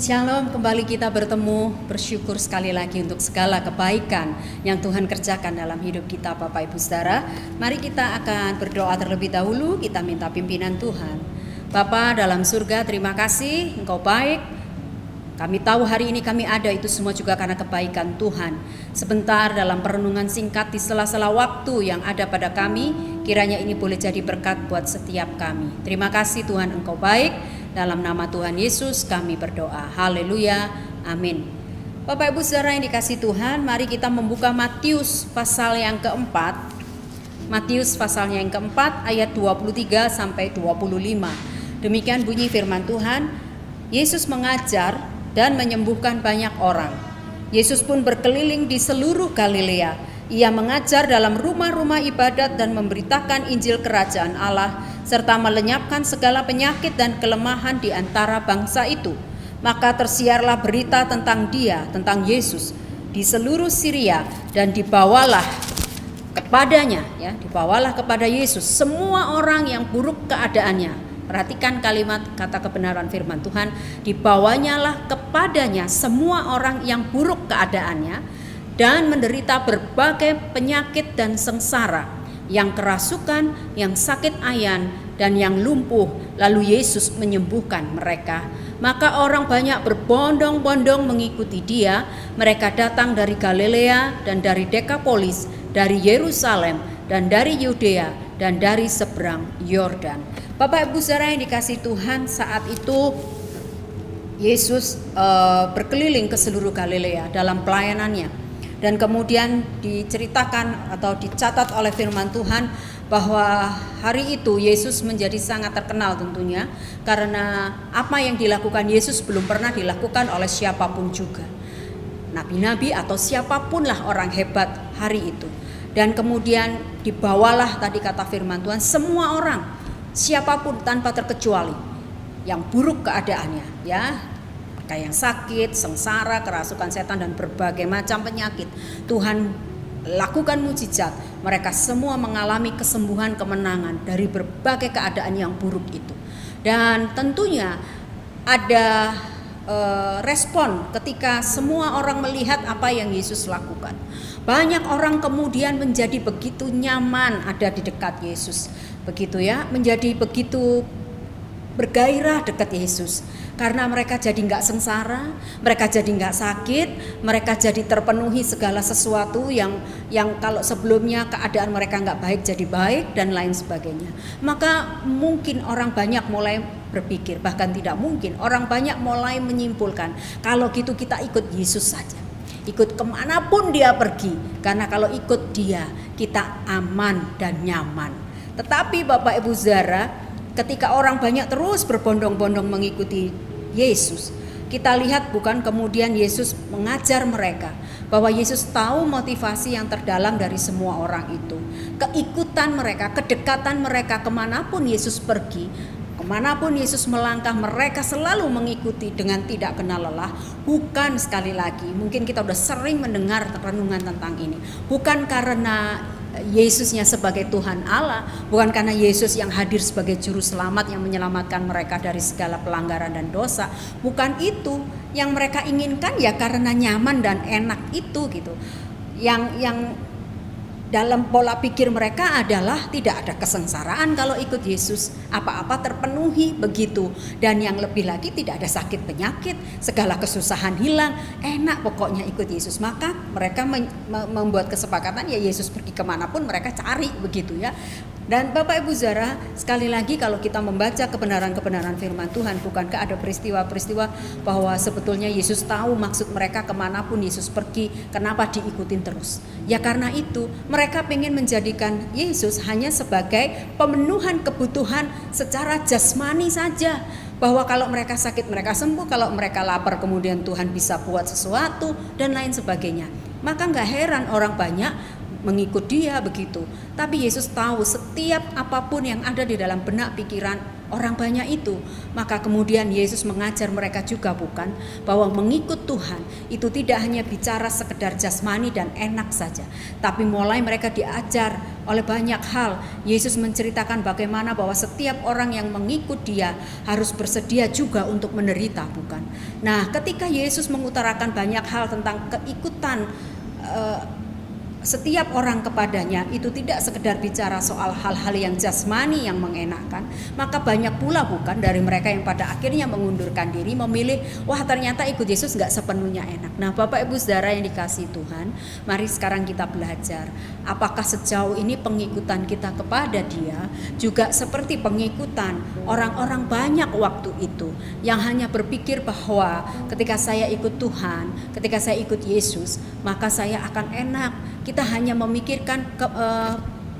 Shalom, kembali kita bertemu, bersyukur sekali lagi untuk segala kebaikan yang Tuhan kerjakan dalam hidup kita Bapak Ibu Saudara. Mari kita akan berdoa terlebih dahulu, kita minta pimpinan Tuhan. Bapa dalam surga, terima kasih, Engkau baik. Kami tahu hari ini kami ada itu semua juga karena kebaikan Tuhan. Sebentar dalam perenungan singkat di sela-sela waktu yang ada pada kami, kiranya ini boleh jadi berkat buat setiap kami. Terima kasih Tuhan, Engkau baik. Dalam nama Tuhan Yesus kami berdoa. Haleluya. Amin. Bapak Ibu Saudara yang dikasih Tuhan, mari kita membuka Matius pasal yang keempat. Matius pasalnya yang keempat ayat 23 sampai 25. Demikian bunyi firman Tuhan. Yesus mengajar dan menyembuhkan banyak orang. Yesus pun berkeliling di seluruh Galilea. Ia mengajar dalam rumah-rumah ibadat dan memberitakan Injil Kerajaan Allah, serta melenyapkan segala penyakit dan kelemahan di antara bangsa itu. Maka tersiarlah berita tentang Dia, tentang Yesus di seluruh Syria, dan dibawalah kepada Yesus semua orang yang buruk keadaannya. Perhatikan kalimat kata kebenaran firman Tuhan, dibawanyalah kepadanya semua orang yang buruk keadaannya dan menderita berbagai penyakit dan sengsara, yang kerasukan, yang sakit ayan, dan yang lumpuh, lalu Yesus menyembuhkan mereka. Maka orang banyak berbondong-bondong mengikuti Dia. Mereka datang dari Galilea dan dari Dekapolis, dari Yerusalem dan dari Yudea dan dari seberang Yordan. Bapak Ibu Saudara yang dikasih Tuhan, saat itu Yesus berkeliling ke seluruh Galilea dalam pelayanannya. Dan kemudian diceritakan atau dicatat oleh firman Tuhan bahwa hari itu Yesus menjadi sangat terkenal tentunya, karena apa yang dilakukan Yesus belum pernah dilakukan oleh siapapun juga. Nabi-nabi atau siapapun lah orang hebat hari itu. Dan kemudian dibawalah tadi kata firman Tuhan semua orang, siapapun tanpa terkecuali, yang buruk keadaannya, ya. Yang sakit, sengsara, kerasukan setan dan berbagai macam penyakit. Tuhan lakukan mujizat. Mereka semua mengalami kesembuhan, kemenangan dari berbagai keadaan yang buruk itu. Dan tentunya ada respon ketika semua orang melihat apa yang Yesus lakukan. Banyak orang kemudian menjadi begitu nyaman ada di dekat Yesus. Begitu ya, menjadi begitu bergairah dekat Yesus, karena mereka jadi nggak sengsara, mereka jadi nggak sakit, mereka jadi terpenuhi segala sesuatu yang kalau sebelumnya keadaan mereka nggak baik jadi baik dan lain sebagainya. Maka mungkin orang banyak mulai berpikir, bahkan tidak mungkin, orang banyak mulai menyimpulkan, kalau gitu kita ikut Yesus saja, ikut kemanapun Dia pergi, karena kalau ikut Dia kita aman dan nyaman. Tetapi Bapak Ibu Saudara, ketika orang banyak terus berbondong-bondong mengikuti Yesus, kita lihat bukan kemudian Yesus mengajar mereka, bahwa Yesus tahu motivasi yang terdalam dari semua orang itu. Keikutan mereka, kedekatan mereka kemanapun Yesus pergi, kemanapun Yesus melangkah, mereka selalu mengikuti dengan tidak kenal lelah. Bukan, sekali lagi, mungkin kita udah sering mendengar renungan tentang ini, bukan karena Yesusnya sebagai Tuhan Allah, bukan karena Yesus yang hadir sebagai juru selamat yang menyelamatkan mereka dari segala pelanggaran dan dosa. Bukan itu yang mereka inginkan, ya karena nyaman dan enak itu gitu. Yang dalam pola pikir mereka adalah tidak ada kesengsaraan kalau ikut Yesus, apa-apa terpenuhi begitu, dan yang lebih lagi tidak ada sakit penyakit, segala kesusahan hilang, enak pokoknya ikut Yesus. Maka mereka membuat kesepakatan, ya Yesus pergi kemanapun mereka cari begitu ya. Dan Bapak Ibu Saudara, sekali lagi kalau kita membaca kebenaran-kebenaran firman Tuhan, bukankah ada peristiwa-peristiwa bahwa sebetulnya Yesus tahu maksud mereka kemanapun Yesus pergi, kenapa diikutin terus? Ya karena itu mereka ingin menjadikan Yesus hanya sebagai pemenuhan kebutuhan secara jasmani saja, bahwa kalau mereka sakit mereka sembuh, kalau mereka lapar kemudian Tuhan bisa buat sesuatu dan lain sebagainya. Maka gak heran orang banyak mengikut Dia begitu. Tapi Yesus tahu setiap apapun yang ada di dalam benak pikiran orang banyak itu. Maka kemudian Yesus mengajar mereka juga, bukan, bahwa mengikut Tuhan itu tidak hanya bicara sekedar jasmani dan enak saja, tapi mulai mereka diajar oleh banyak hal. Yesus menceritakan bagaimana bahwa setiap orang yang mengikut Dia harus bersedia juga untuk menderita, bukan. Nah, ketika Yesus mengutarakan banyak hal tentang keikutan setiap orang kepadanya, itu tidak sekedar bicara soal hal-hal yang jasmani yang mengenakan, maka banyak pula, bukan, dari mereka yang pada akhirnya mengundurkan diri, memilih, wah ternyata ikut Yesus gak sepenuhnya enak. Nah, Bapak Ibu Saudara yang dikasihi Tuhan, mari sekarang kita belajar apakah sejauh ini pengikutan kita kepada Dia juga seperti pengikutan orang-orang banyak waktu itu, yang hanya berpikir bahwa ketika saya ikut Tuhan, ketika saya ikut Yesus, maka saya akan enak. Kita hanya memikirkan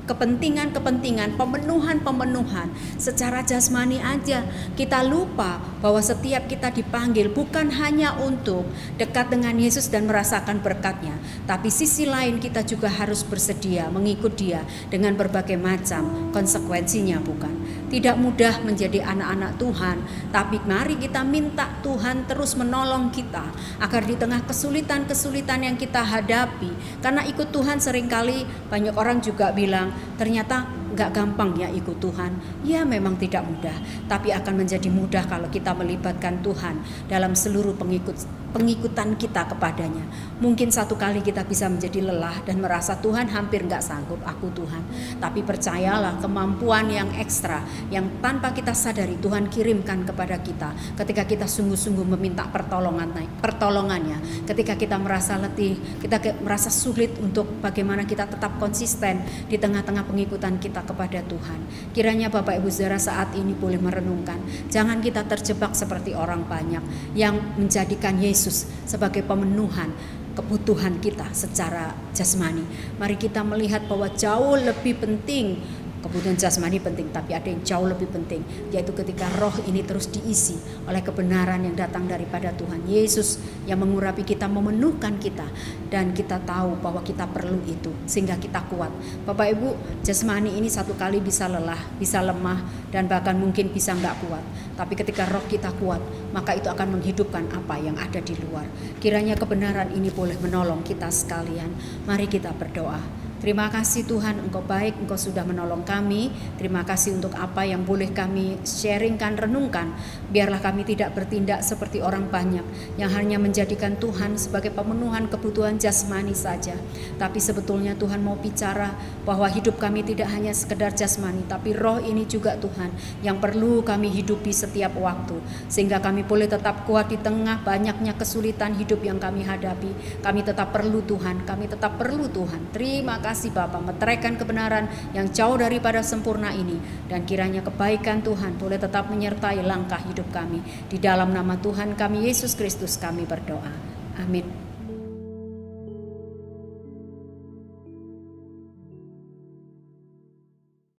kepentingan-kepentingan, pemenuhan secara jasmani aja. Kita lupa bahwa setiap kita dipanggil bukan hanya untuk dekat dengan Yesus dan merasakan berkat-Nya, tapi sisi lain kita juga harus bersedia mengikut Dia dengan berbagai macam konsekuensinya, bukan. Tidak mudah menjadi anak-anak Tuhan, tapi mari kita minta Tuhan terus menolong kita agar di tengah kesulitan-kesulitan yang kita hadapi, karena ikut Tuhan seringkali banyak orang juga bilang, ternyata gak gampang ya ikut Tuhan. Ya memang tidak mudah, tapi akan menjadi mudah kalau kita melibatkan Tuhan dalam seluruh pengikutan kita kepadanya. Mungkin satu kali kita bisa menjadi lelah dan merasa Tuhan hampir gak sanggup, aku Tuhan. Tapi percayalah, kemampuan yang ekstra yang tanpa kita sadari Tuhan kirimkan kepada kita ketika kita sungguh-sungguh meminta pertolongannya, ketika kita merasa letih, kita merasa sulit untuk bagaimana kita tetap konsisten di tengah-tengah pengikutan kita kepada Tuhan. Kiranya Bapak Ibu Saudara saat ini boleh merenungkan, jangan kita terjebak seperti orang banyak yang menjadikan Yesus sebagai pemenuhan kebutuhan kita secara jasmani. Mari kita melihat bahwa jauh lebih penting. Kebutuhan jasmani penting, tapi ada yang jauh lebih penting, yaitu ketika roh ini terus diisi oleh kebenaran yang datang daripada Tuhan Yesus yang mengurapi kita, memenuhkan kita, dan kita tahu bahwa kita perlu itu sehingga kita kuat. Bapak Ibu, jasmani ini satu kali bisa lelah, bisa lemah, dan bahkan mungkin bisa gak kuat. Tapi ketika roh kita kuat, maka itu akan menghidupkan apa yang ada di luar. Kiranya kebenaran ini boleh menolong kita sekalian. Mari kita berdoa. Terima kasih Tuhan, Engkau baik, Engkau sudah menolong kami. Terima kasih untuk apa yang boleh kami sharingkan, renungkan. Biarlah kami tidak bertindak seperti orang banyak yang hanya menjadikan Tuhan sebagai pemenuhan kebutuhan jasmani saja. Tapi sebetulnya Tuhan mau bicara bahwa hidup kami tidak hanya sekedar jasmani, tapi roh ini juga Tuhan yang perlu kami hidupi setiap waktu, sehingga kami boleh tetap kuat di tengah banyaknya kesulitan hidup yang kami hadapi. Kami tetap perlu Tuhan, kami tetap perlu Tuhan. Terima kasih Bapa, meteraikan kebenaran yang jauh daripada sempurna ini, dan kiranya kebaikan Tuhan boleh tetap menyertai langkah hidup kami. Di dalam nama Tuhan kami Yesus Kristus kami berdoa. Amin.